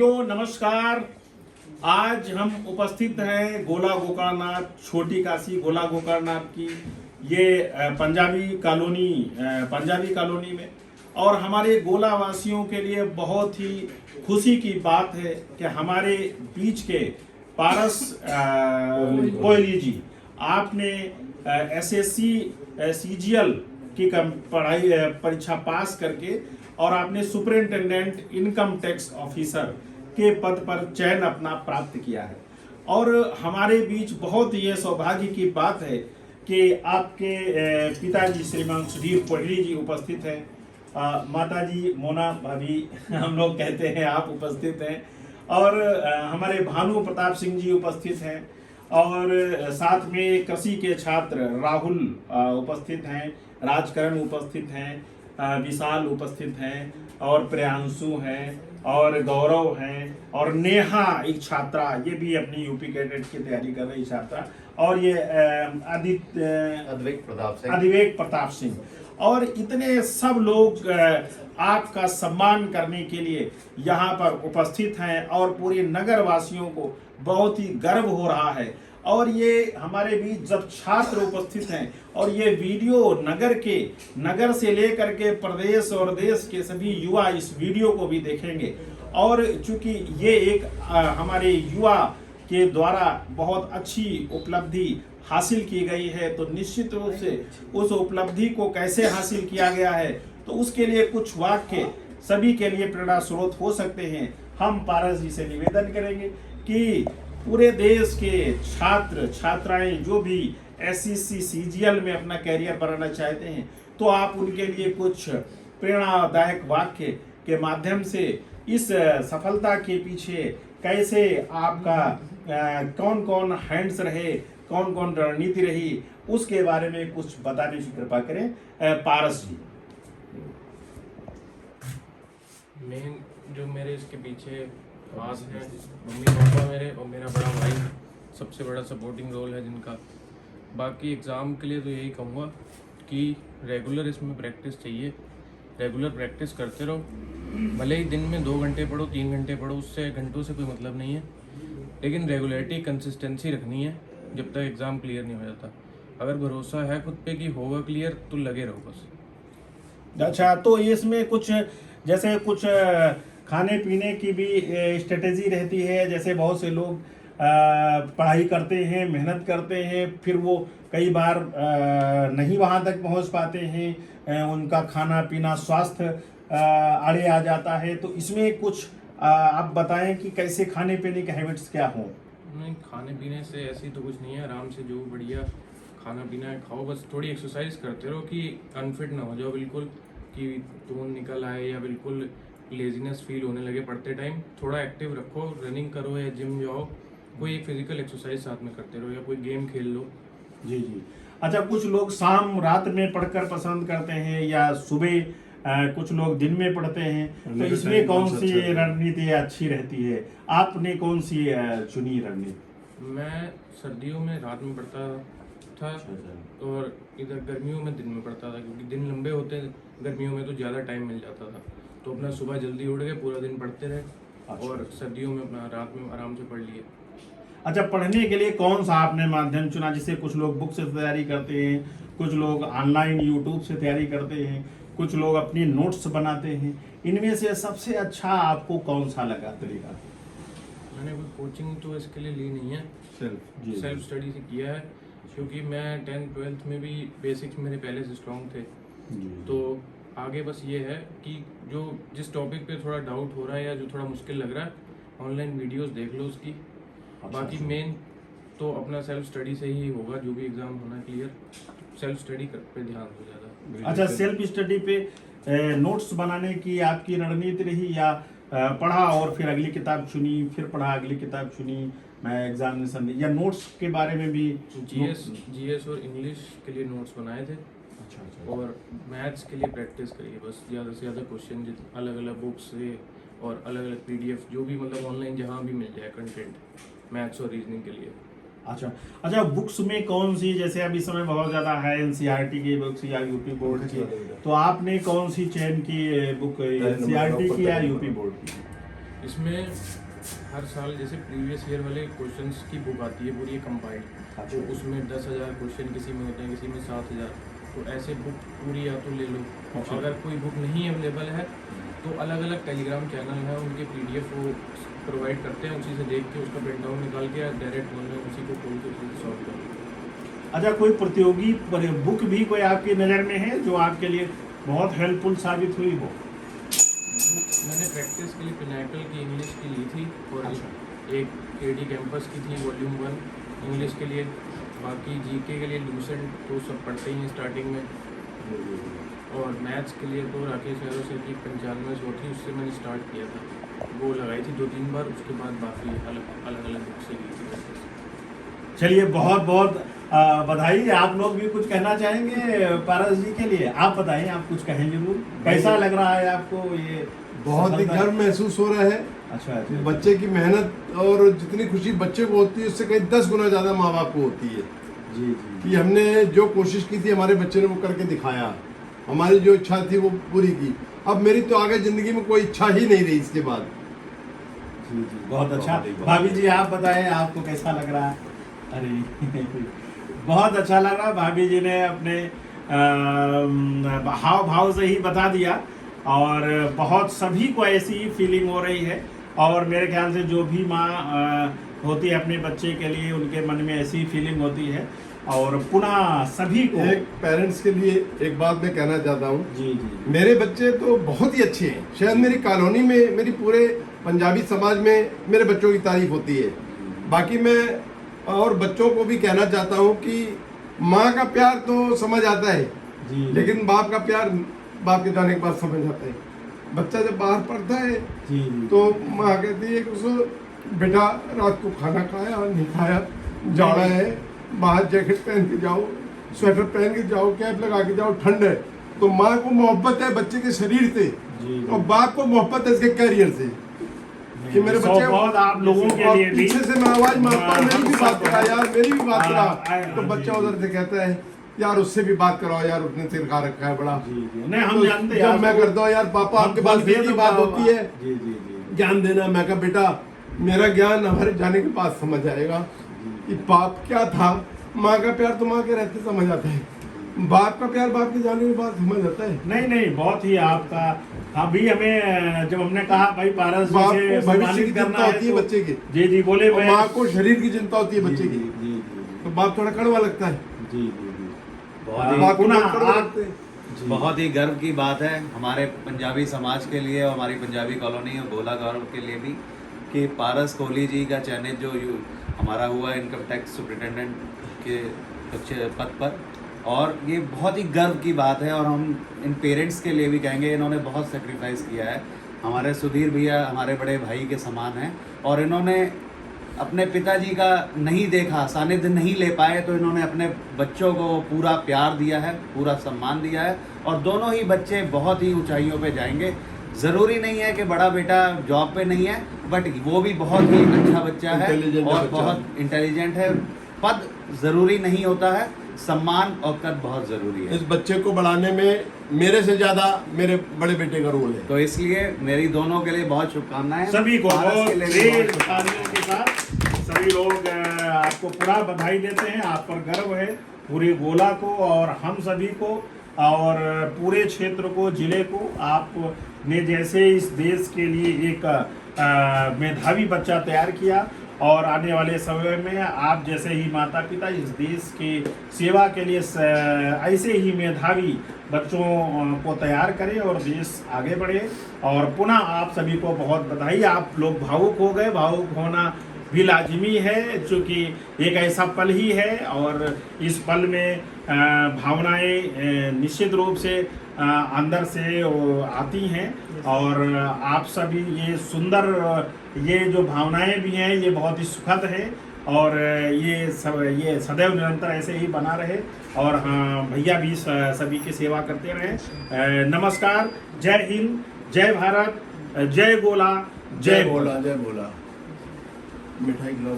नमस्कार। आज हम उपस्थित हैं गोला गोकर्णनाथ, छोटी काशी गोला गोकर्णनाथ की ये पंजाबी कॉलोनी में। और हमारे गोला वासियों के लिए बहुत ही खुशी की बात है कि हमारे बीच के पारस कोहली जी, आपने एसएससी सीजीएल की पढ़ाई परीक्षा पास करके और आपने सुपरिंटेंडेंट इनकम टैक्स ऑफिसर के पद पर चयन अपना प्राप्त किया है। और हमारे बीच बहुत ये सौभाग्य की बात है कि आपके पिताजी श्रीमान सुधीर कोहली जी उपस्थित हैं, माताजी मोना भाभी हम लोग कहते हैं, आप उपस्थित हैं, और हमारे भानु प्रताप सिंह जी उपस्थित हैं, और साथ में कृषि के छात्र राहुल उपस्थित हैं, राजकरण उपस्थित हैं, विशाल उपस्थित हैं, और प्रियांशु हैं, और गौरव हैं, और नेहा एक छात्रा, ये भी अपनी यूपी कैडेट की तैयारी कर रही छात्रा, और ये अधिवेक प्रताप सिंह, और इतने सब लोग आपका सम्मान करने के लिए यहाँ पर उपस्थित हैं। और पूरे नगर वासियों को बहुत ही गर्व हो रहा है। और ये हमारे बीच जब छात्र उपस्थित हैं, और ये वीडियो नगर से लेकर के प्रदेश और देश के सभी युवा इस वीडियो को भी देखेंगे। और चूंकि ये एक हमारे युवा के द्वारा बहुत अच्छी उपलब्धि हासिल की गई है, तो निश्चित रूप से उस उपलब्धि को कैसे हासिल किया गया है, तो उसके लिए कुछ वाक्य सभी के लिए प्रेरणा स्रोत हो सकते हैं। हम पारस जी से निवेदन करेंगे कि पूरे देश के छात्र छात्राएं जो भी एसएससी सीजीएल में अपना कैरियर बनाना चाहते हैं, तो आप उनके लिए कुछ प्रेरणादायक वाक्य के माध्यम से इस सफलता के पीछे कैसे आपका कौन कौन हैंड्स रहे, कौन कौन रणनीति रही, उसके बारे में कुछ बताने की कृपा करें पारस जी। मेन जो मेरे इसके पीछे खास है मम्मी पापा मेरे, और मेरा बड़ा भाई सबसे बड़ा सपोर्टिंग रोल है जिनका। बाकी एग्ज़ाम के लिए तो यही कहूँगा कि रेगुलर इसमें प्रैक्टिस चाहिए, रेगुलर प्रैक्टिस करते रहो। भले ही दिन में 2 घंटे पढ़ो, 3 घंटे पढ़ो, उससे घंटों से कोई मतलब नहीं है, लेकिन रेगुलरिटी कंसिस्टेंसी रखनी है जब तक एग्ज़ाम क्लियर नहीं हो जाता। अगर भरोसा है खुद पे कि होगा क्लियर, तो लगे रहो बस। अच्छा, तो इसमें कुछ जैसे कुछ खाने पीने की भी स्ट्रेटेजी रहती है। जैसे बहुत से लोग पढ़ाई करते हैं, मेहनत करते हैं, फिर वो कई बार नहीं वहाँ तक पहुँच पाते हैं, उनका खाना पीना स्वास्थ्य आड़े आ जाता है। तो इसमें कुछ आप बताएं कि कैसे खाने पीने के हैबिट्स क्या हों। नहीं, खाने पीने से ऐसी तो कुछ नहीं है, आराम से जो बढ़िया खाना पीना है खाओ, बस थोड़ी एक्सरसाइज करते रहो कि अनफिट ना हो जाओ बिल्कुल, कि टोन निकल आए या बिल्कुल लेजीनेस फील होने लगे पढ़ते टाइम। थोड़ा एक्टिव रखो, रनिंग करो या जिम जाओ, कोई फिजिकल एक्सरसाइज साथ में करते रहो, या कोई गेम खेल लो। जी जी। अच्छा, कुछ लोग शाम रात में पढ़कर पसंद करते हैं, या सुबह कुछ लोग दिन में पढ़ते हैं, तो इसमें कौन सी रणनीति अच्छी रहती है? आपने कौन सी चुनी रणनीति? मैं सर्दियों में रात में पढ़ता था, और इधर गर्मियों में दिन में पढ़ता था, क्योंकि दिन लंबे होते हैं गर्मियों में, तो ज़्यादा टाइम मिल जाता था। तो अपना सुबह जल्दी उठ गए, पूरा दिन पढ़ते रहे। अच्छा। और सर्दियों में अपना रात में आराम से पढ़ लिए। अच्छा, पढ़ने के लिए कौन सा आपने माध्यम चुना? जिससे कुछ लोग बुक से तैयारी करते हैं, कुछ लोग ऑनलाइन यूट्यूब से तैयारी करते हैं, कुछ लोग अपनी नोट्स बनाते हैं। इनमें से सबसे अच्छा आपको कौन सा लगा तरीका? मैंने कोई कोचिंग तो इसके लिए ली नहीं है, सेल्फ स्टडी से किया है, क्योंकि मैं 10th 12th में भी बेसिक्स मेरे पहले से स्ट्रॉन्ग थे। तो आगे बस ये है कि जो जिस टॉपिक पे थोड़ा डाउट हो रहा है या जो थोड़ा मुश्किल लग रहा है, ऑनलाइन वीडियोस देख लो उसकी। बाकी मेन तो अपना सेल्फ स्टडी से ही होगा, जो भी एग्जाम होना क्लियर, सेल्फ स्टडी पे ध्यान हो ज़्यादा। अच्छा, सेल्फ स्टडी पे नोट्स बनाने की आपकी रणनीति रही, या पढ़ा और फिर अगली किताब चुनी, फिर पढ़ा अगली किताब चुनी, मैं एग्जामिनेशन दी, या नोट्स के बारे में भी? जीएस और इंग्लिश के लिए नोट्स बनाए थे। अच्छा। और मैथ्स के लिए प्रैक्टिस करिए बस, ज़्यादा से ज़्यादा क्वेश्चन अलग अलग बुक्स से और अलग अलग पीडीएफ जो भी मतलब ऑनलाइन जहाँ भी मिल जाए कंटेंट, मैथ्स और रीजनिंग के लिए। अच्छा, बुक्स में कौन सी, जैसे अभी समय बहुत ज़्यादा है एनसीईआरटी की बुक्स या यूपी बोर्ड की, तो आपने कौन सी चयन की बुक, एनसीईआरटी की या यूपी बोर्ड की? इसमें हर साल जैसे प्रीवियस ईयर वाले क्वेश्चंस की बुक आती है पूरी कंपाइल्ड, अच्छा। तो उसमें 10,000 क्वेश्चन किसी में होते हैं, किसी में 7,000। तो ऐसे बुक पूरी या तो ले लो, अच्छा। अगर कोई बुक नहीं अवेलेबल है तो अलग अलग टेलीग्राम चैनल है, उनके PDF वो प्रोवाइड करते हैं, उसी से देख के उसका प्रिंट आउट निकाल के डायरेक्ट ऑनलाइन उसी को खोल के उसी सॉल्व कर लो। अच्छा, कोई प्रतियोगी बुक भी कोई आपकी नज़र में है जो आपके लिए बहुत हेल्पफुल साबित हुई हो? मैंने प्रैक्टिस के लिए पिनाकल की इंग्लिश की ली थी, और अच्छा। एक KD कैंपस की थी वॉल्यूम 1 इंग्लिश के लिए। बाकी GK के लिए लूसेंट तो सब पढ़ते ही हैं स्टार्टिंग में, और मैथ्स के लिए तो राकेश यादव सर की 9500 थी, उससे मैंने स्टार्ट किया था, वो लगाई थी 2-3 बार, उसके बाद बाकी अलग अलग बुक से ली थी प्रैक्टिस। चलिए, बहुत बहुत बधाई। आप लोग भी कुछ कहना चाहेंगे पारस जी के लिए? आप बताइए, आप कुछ कहें जरूर। कैसा लग रहा है आपको ये? बहुत ही गर्व महसूस हो रहा है। अच्छा, अच्छा। बच्चे की मेहनत और जितनी खुशी बच्चे को होती है उससे कहीं 10 गुना ज्यादा माँ बाप को होती है जी जी कि हमने जो कोशिश की थी हमारे बच्चे ने वो करके दिखाया, हमारी जो इच्छा थी वो पूरी की। अब मेरी तो आगे जिंदगी में कोई इच्छा ही नहीं रही इसके बाद। जी जी, बहुत अच्छा। भाभी जी, आप बताएं, आपको कैसा लग रहा है? अरे बहुत अच्छा लग रहा है। भाभी जी ने अपने हाव भाव से ही बता दिया, और बहुत सभी को ऐसी ही फीलिंग हो रही है। और मेरे ख्याल से जो भी माँ होती है अपने बच्चे के लिए, उनके मन में ऐसी फीलिंग होती है। और पुनः सभी को एक पेरेंट्स के लिए एक बात मैं कहना चाहता हूँ। जी जी, मेरे बच्चे तो बहुत ही अच्छे हैं, शायद मेरी कॉलोनी में, मेरी पूरे पंजाबी समाज में मेरे बच्चों की तारीफ होती है। बाकी मैं और बच्चों को भी कहना चाहता हूँ कि माँ का प्यार तो समझ आता है जी लेकिन बाप का प्यार बाप के जाने के बाद समझ आता है। बच्चा जब बाहर पढ़ता है जी जी, तो माँ कहती है कि उसको बेटा रात को खाना खाया नहीं खाया, जाड़ा है, बाहर जैकेट पहन के जाओ, स्वेटर पहन के जाओ, कैप लगा के जाओ, ठंड है। तो माँ को मोहब्बत है बच्चे के शरीर से जी। और बाप को मोहब्बत है इसके कैरियर से कि मेरे सौ बच्चे बहुत आप लोगों के और लिए भी। पीछे से मैं आवाज मारता हूँ, मेरी भी बात करा यार, मेरी भी बात करा, तो जी, बच्चा जी। उधर से कहता है यार उससे भी बात कराओ यार, उसने सिर खा रखा है बड़ा। जी जी, नहीं हम तो जानते हैं। जब मैं करता हूँ यार पापा आपके पास बोलते हैं मेरी तो बात होती है जी जी जी, ज्ञान देना, मैं कहा बेटा मेरा ज्ञान हमारे जाने के बाद समझ आएगा कि पाप क्या था। माँ का प्यार तो माँ के रहते समझ आता है, बाप का प्यार बाप के जाने के बाद समझ आता है। नहीं नहीं, बहुत ही आपका। अभी हमें जब हमने कहा भाई पारस जी बाप से को भविष्य की सम्मानित करना चिंता है होती है तो- बच्चे की, जी जी, बोले और मैं। माँ को शरीर की चिंता होती है जी बच्चे जी की, जी जी तो बाप थोड़ा कड़वा लगता है। जी जी जी, बहुत ही बाप को पुनः बाप कड़वा आप- लगते हैं। बहुत ही गर्व की बात है हमारे पंजाबी समाज के लिए और हमारी पंजाबी कॉलोनी और गोला गौरव के लिए भी कि पारस कोहली जी का चयनित जो हमारा हुआ इनकम टैक्स सुपरिटेंडेंट के पद पर, और ये बहुत ही गर्व की बात है। और हम इन पेरेंट्स के लिए भी कहेंगे, इन्होंने बहुत सेक्रीफाइस किया है। हमारे सुधीर भैया हमारे बड़े भाई के समान हैं, और इन्होंने अपने पिताजी का नहीं देखा, सानिध्य नहीं ले पाए, तो इन्होंने अपने बच्चों को पूरा प्यार दिया है, पूरा सम्मान दिया है। और दोनों ही बच्चे बहुत ही ऊंचाइयों पे जाएंगे। ज़रूरी नहीं है कि बड़ा बेटा जॉब पे नहीं है, बट वो भी बहुत ही अच्छा बच्चा है Intelligent और बच्चा। बहुत इंटेलिजेंट है। पद ज़रूरी नहीं होता है, सम्मान और कद बहुत ज़रूरी है। इस बच्चे को बढ़ाने में मेरे से ज्यादा मेरे बड़े बेटे का रोल है। तो इसलिए मेरी दोनों के लिए बहुत शुभकामनाएं। सभी को पारस बहुत के लिए भी ढेर बहुत तालियों के साथ सभी लोग आपको पूरा बधाई देते हैं। आप पर गर्व है पूरे गोला को और हम सभी को और पूरे क्षेत्र को, जिले को। आपने जैसे इस देश के लिए एक मेधावी बच्चा तैयार किया, और आने वाले समय में आप जैसे ही माता पिता इस देश की सेवा के लिए ऐसे ही मेधावी बच्चों को तैयार करें और देश आगे बढ़े। और पुनः आप सभी को बहुत बधाई। आप लोग भावुक हो गए, भावुक होना भी लाजिमी है, क्योंकि एक ऐसा पल ही है, और इस पल में भावनाएं निश्चित रूप से अंदर से वो आती हैं। और आप सभी ये सुंदर, ये जो भावनाएं भी हैं, ये बहुत ही सुखद है, और ये सदैव निरंतर ऐसे ही बना रहे। और हाँ, भैया भी सभी की सेवा करते रहे। नमस्कार, जय हिंद, जय भारत, जय गोला, जय गोला। जय बोला मिठाई खिलाओ।